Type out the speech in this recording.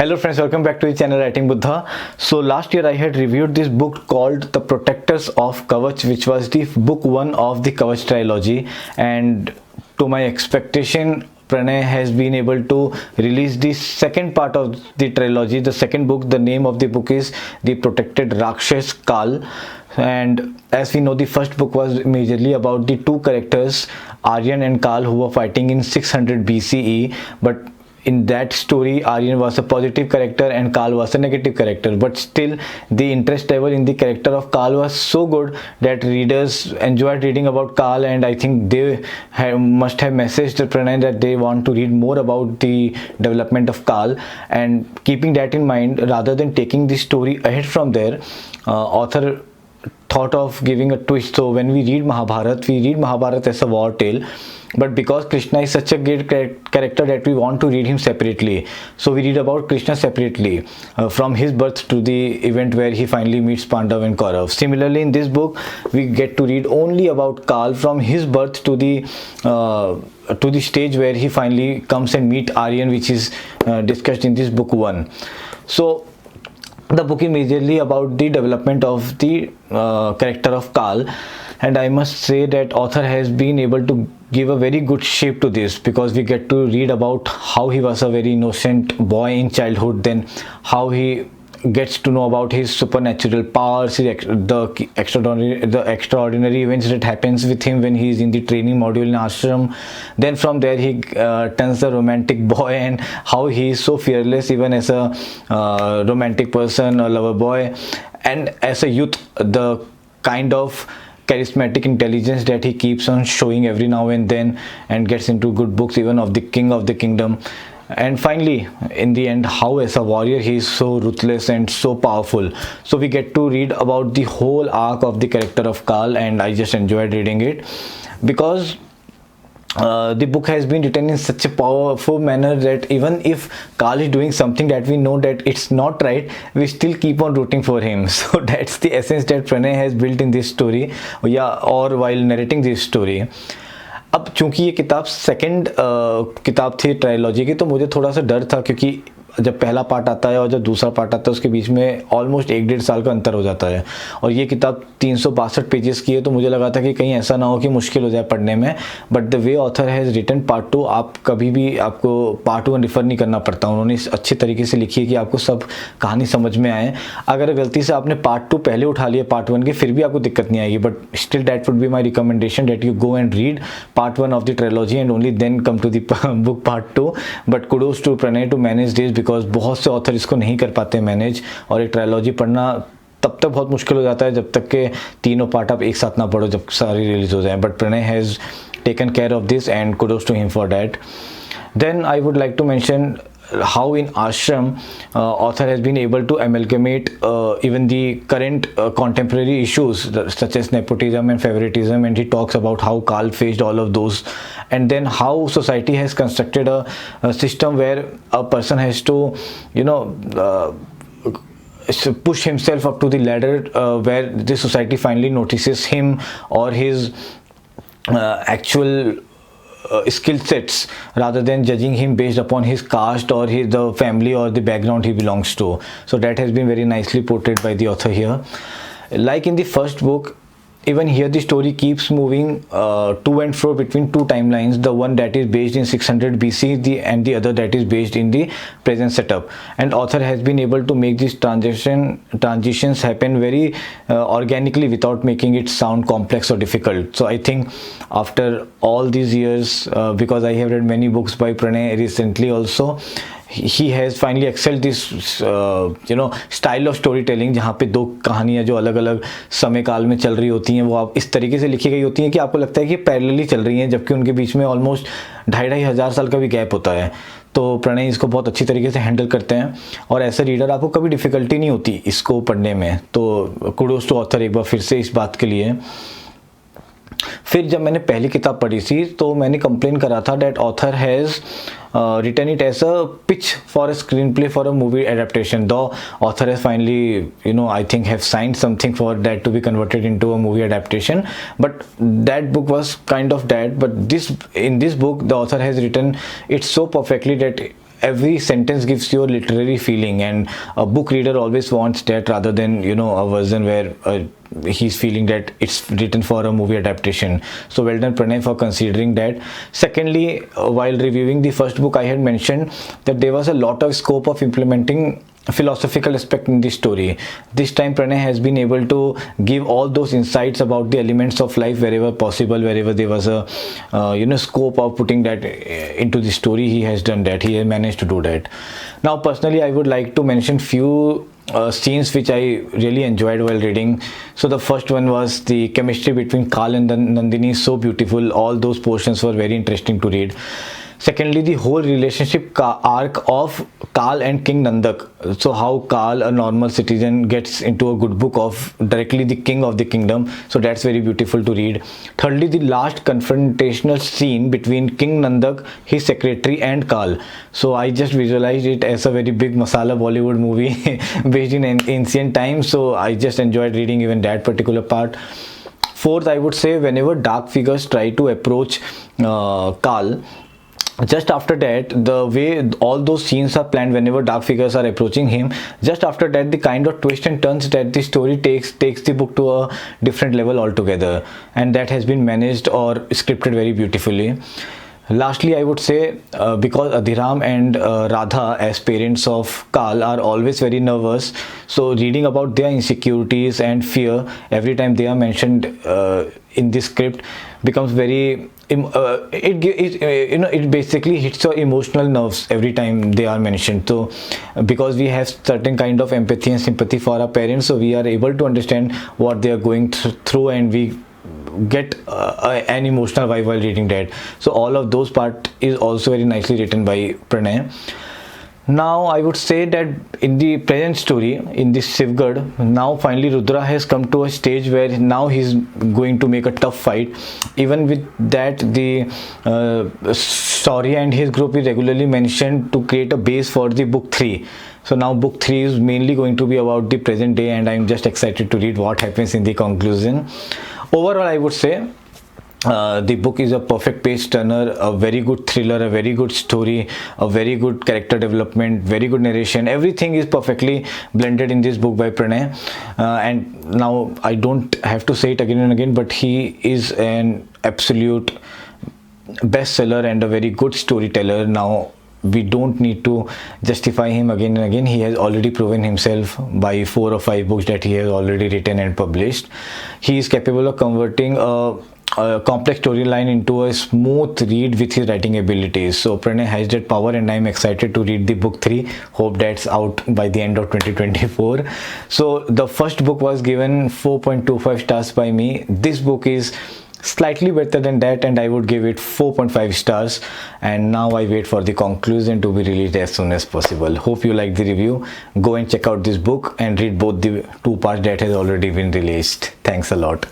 Hello friends, welcome back to the channel Writing Buddha. So last year I had reviewed this book called The Protectors of Kavach, which was the book 1 of the Kavach trilogy, and to my expectation Pranay has been able to release the second part of the trilogy. The second book, the name of the book is The Protected Rakshas Kal, and as we know, the first book was majorly about the two characters Aryan and Kal who were fighting in 600 BCE, but in that story Aryan was a positive character and Kal was a negative character, but still the interest level in the character of Kal was so good that readers enjoyed reading about Kal, and I think they must have messaged Pranay that they want to read more about the development of Kal. And keeping that in mind, rather than taking the story ahead from there, author thought of giving a twist. So when we read Mahabharat as a war tale, but because Krishna is such a great character that we want to read him separately, so we read about Krishna separately, from his birth to the event where he finally meets Pandav and Kaurav. Similarly, in this book we get to read only about Kal from his birth to the stage where he finally comes and meet Aryan, which is discussed in this book 1. So the book is majorly about the development of the character of Kal, and I must say that author has been able to give a very good shape to this, because we get to read about how he was a very innocent boy in childhood, then how he gets to know about his supernatural powers, the extraordinary events that happens with him when he is in the training module in ashram. Then from there he turns the romantic boy, and how he is so fearless even as a romantic person, a lover boy, and as a youth the kind of charismatic intelligence that he keeps on showing every now and then, and gets into good books even of the king of the kingdom. And finally, in the end, how as a warrior he is so ruthless and so powerful. So we get to read about the whole arc of the character of Kal, and I just enjoyed reading it, because the book has been written in such a powerful manner that even if Kal is doing something that we know that it's not right, we still keep on rooting for him. So that's the essence that Pranay has built in this story, or while narrating this story. अब चूंकि ये किताब second किताब थी trilogy की, तो मुझे थोड़ा सा डर था, क्योंकि जब पहला पार्ट आता है और जब दूसरा पार्ट आता है उसके बीच में ऑलमोस्ट 1-1.5 साल का अंतर हो जाता है, और ये किताब 362 पेजेस की है, तो मुझे लगा था कि कहीं ऐसा ना हो कि मुश्किल हो जाए पढ़ने में. But the way author has written part 2, आप कभी भी आपको पार्ट 1 रिफ़र नहीं करना पड़ता. उन्होंने अच्छे तरीके से लिखी है कि आपको सब कहानी समझ में आए. अगर गलती से आपने पार्ट 2 पहले उठा लिया पार्ट 1 के, फिर भी आपको दिक्कत नहीं आएगी, but still that would be my recommendation that you go and read part 1 of the trilogy and only then come to the book part 2. But kudos to Pranay to manage this, because बहुत से author इसको नहीं कर पाते manage, और एक trilogy पढ़ना तब तक बहुत मुश्किल हो जाता है जब तक के तीनों पार्ट आप एक साथ ना पढ़ो जब सारी रिलीज हो जाए. But Pranay has taken care of this and kudos to him for that. Then I would like to mention how in ashram author has been able to amalgamate even the current contemporary issues such as nepotism and favoritism, and he talks about how Kal faced all of those, and then how society has constructed a system where a person has to push himself up to the ladder where the society finally notices him or his actual skill sets, rather than judging him based upon his caste or the family or the background he belongs to. So that has been very nicely portrayed by the author here. Like in the first book, even here the story keeps moving to and fro between two timelines, the one that is based in 600 BC and the other that is based in the present setup, and author has been able to make these transitions happen very organically without making it sound complex or difficult. So I think after all these years, because I have read many books by Pranay recently also, he has finally excelled this style of story telling, जहाँ पे दो कहानियाँ जो अलग अलग समय काल में चल रही होती हैं वो आप इस तरीके से लिखी गई होती हैं कि आपको लगता है कि पैरेलली चल रही हैं, जबकि उनके बीच में ऑलमोस्ट 2,500 साल का भी गैप होता है. तो प्रणय इसको बहुत अच्छी तरीके से हैंडल करते हैं, और ऐसे रीडर आपको कभी डिफ़िकल्टी नहीं होती इसको पढ़ने में. तो कुडोज टू ऑथर एक बार फिर से इस बात के लिए. फिर जब मैंने पहली किताब पढ़ी थी तो मैंने कंप्लेन करा था that author has written it as a pitch for a screenplay for a movie adaptation. Though author has finally, I think have signed something for that to be converted into a movie adaptation, but that book was kind of dead. But in this book the author has written it so perfectly that every sentence gives you a literary feeling, and a book reader always wants that rather than a version where he's feeling that it's written for a movie adaptation. So well done, Pranay, for considering that. Secondly, while reviewing the first book, I had mentioned that there was a lot of scope of implementing philosophical aspect in the story. This time Pranay has been able to give all those insights about the elements of life wherever possible, wherever there was a scope of putting that into the story. He has done that. He has managed to do that. Now personally, I would like to mention few scenes which I really enjoyed while reading. So the first one was the chemistry between Kal and Nandini. So beautiful. All those portions were very interesting to read. Secondly, the whole relationship arc of Kal and King Nandak. So how Kal, a normal citizen, gets into a good book of directly the king of the kingdom. So that's very beautiful to read. Thirdly, the last confrontational scene between King Nandak, his secretary, and Kal. So I just visualized it as a very big masala Bollywood movie based in ancient times. So I just enjoyed reading even that particular part. Fourth, I would say whenever dark figures try to approach Kal, just after that, the way all those scenes are planned whenever dark figures are approaching him, just after that, the kind of twist and turns that the story takes the book to a different level altogether, and that has been managed or scripted very beautifully. Lastly, I would say because Adhiram and Radha as parents of Kal are always very nervous, so reading about their insecurities and fear every time they are mentioned in this script becomes very it basically hits your emotional nerves every time they are mentioned. So because we have certain kind of empathy and sympathy for our parents, so we are able to understand what they are going through, and we get an emotional vibe while reading that. So all of those part is also very nicely written by Pranay. Now I would say that in the present story, in this Sivgad, now finally Rudra has come to a stage where now he's going to make a tough fight. Even with that, the Shaurya and his group is regularly mentioned to create a base for the book 3. So now book 3 is mainly going to be about the present day, and I'm just excited to read what happens in the conclusion. Overall, I would say the book is a perfect page turner, a very good thriller, a very good story, a very good character development, very good narration. Everything is perfectly blended in this book by Pranay. And now I don't have to say it again and again, but he is an absolute bestseller and a very good storyteller. Now we don't need to justify him again and again. He has already proven himself by 4 or 5 books that he has already written and published. He is capable of converting a complex storyline into a smooth read with his writing abilities. So Pranay has that power, and I'm excited to read the book 3. Hope that's out by the end of 2024. So the first book was given 4.25 stars by me. This book is slightly better than that, and I would give it 4.5 stars. And now I wait for the conclusion to be released as soon as possible. Hope you like the review. Go and check out this book and read both the 2 parts that has already been released. Thanks a lot.